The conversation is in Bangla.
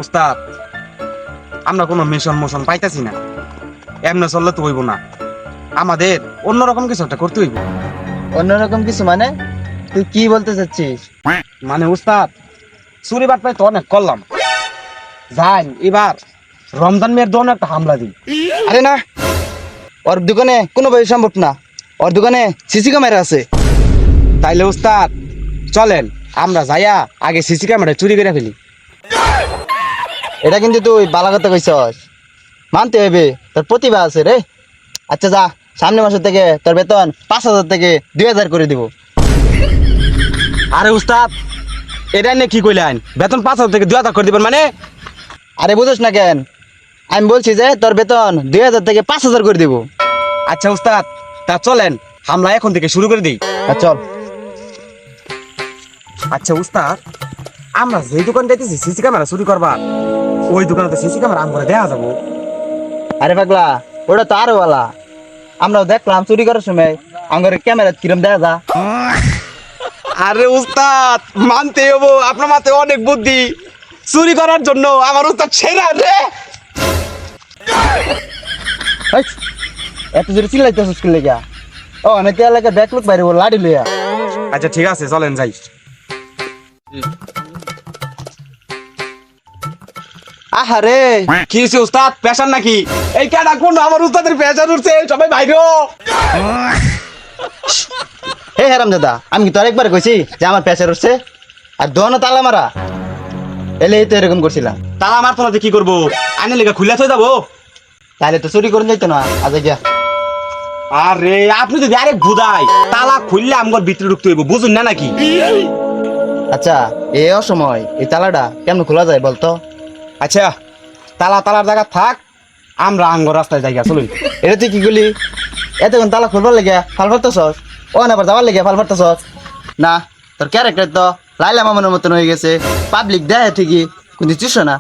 উস্তাদ আমরা কোনো মিশন মোশন পাইতাছি না, এমনি চললে তো হইব না, আমাদের অন্যরকম কিছু একটা করতে হইব। অন্যরকম কিছু মানে? তুই কি বলতে চাচ্ছিস? মানে উস্তাদ চুরি বাট পাই তো অনেক করলাম, যাই এবার রমজান মেয়ের দোকানে একটা হামলা দিই। আরে না, ওর দোকানে কোনোভাবে সম্ভব না, ওর দোকানে সিসি ক্যামেরা আছে। তাইলে উস্তাদ চলেন আমরা যাইয়া আগে সিসি ক্যামেরা চুরি করে ফেলি। এটা কিন্তু তুই বালা কথা কইছস, মানতে হবে, তোর প্রতিভা আছে রে। আচ্ছা যা, সামনে মাসের থেকে তোর বেতন 5,000 থেকে 2,000 করে দিব। আরে উস্তাদ এটা নিয়ে কি কইলেন, বেতন 5,000 থেকে 2,000 করে দিবেন মানে? আরে বুঝোস না কেন, আমি বলছি যে তোর বেতন 2,000 থেকে 5,000 করে দিব। আচ্ছা উস্তাদ তা চলেন হামলা এখন থেকে শুরু করে দিই। চল। আচ্ছা উস্তাদ আমরা যেই দোকান যাইতেছি সিসি ক্যামেরা চুরি করবার, ওই দোকানে তো সিসি ক্যামেরা আমরা দেয়া যাবো। আরে পাগলা, ওটা তো আরো বালা, আমরাও দেখলাম চুরি করার সময় আমার ক্যামেরা কিরম দেখা যা। আরে উস্তাদ মানতে হবো, আপনার মাথায় অনেক বুদ্ধি, চুরি করার জন্য আমার উস্তাদ সেরা রে। হেই, এত জোরে চিল্লাইতেছিস কি লেগা? ও আমি তো এলাকা দেখ লোক বাইরে বল লাড়ি লইয়া। আচ্ছা ঠিক আছে চলেন যাই। আহারে, কি হইছে উস্তাদ, পেশার নাকি? এই কেডা কোন আমার উস্তাদের পেশার উঠছে, সবাই বাইরে। হে হারাম দাদা, আমি কি তোর একবার কইছি যে আমার প্যাচার উঠছে? আর দোনো তালা মারা এলে তো এরকম করছিলাম। তালা মারতো না কি করবো, আইনের লেগে খুলে থই যাবো। তাহলে তো চুরি করে যাইতো না আজ গিয়া। আরে আপনি যদি আরেক বুদাই তালা খুললে আমগর ভিতরে ঢুকতে হইব, বুঝুন না নাকি? আচ্ছা এই অসময় এই তালাটা কেমন খোলা যায় বলতো? আচ্ছা তালার জায়গা থাক, আমরা আঙ্গর রাস্তায় যাই চলুন। এটা তুই কি করলি? এতক্ষণ তালা খুলবার লেগে ফাল ফারতেছস, ও না আবার যাবার লেগে ফাল ফারতেছস না? তোর ক্যারেক্টার তো লাইলা মামুনের মতন হয়ে গেছে, পাবলিক দেয় ঠিকই কিন্তু চিস না।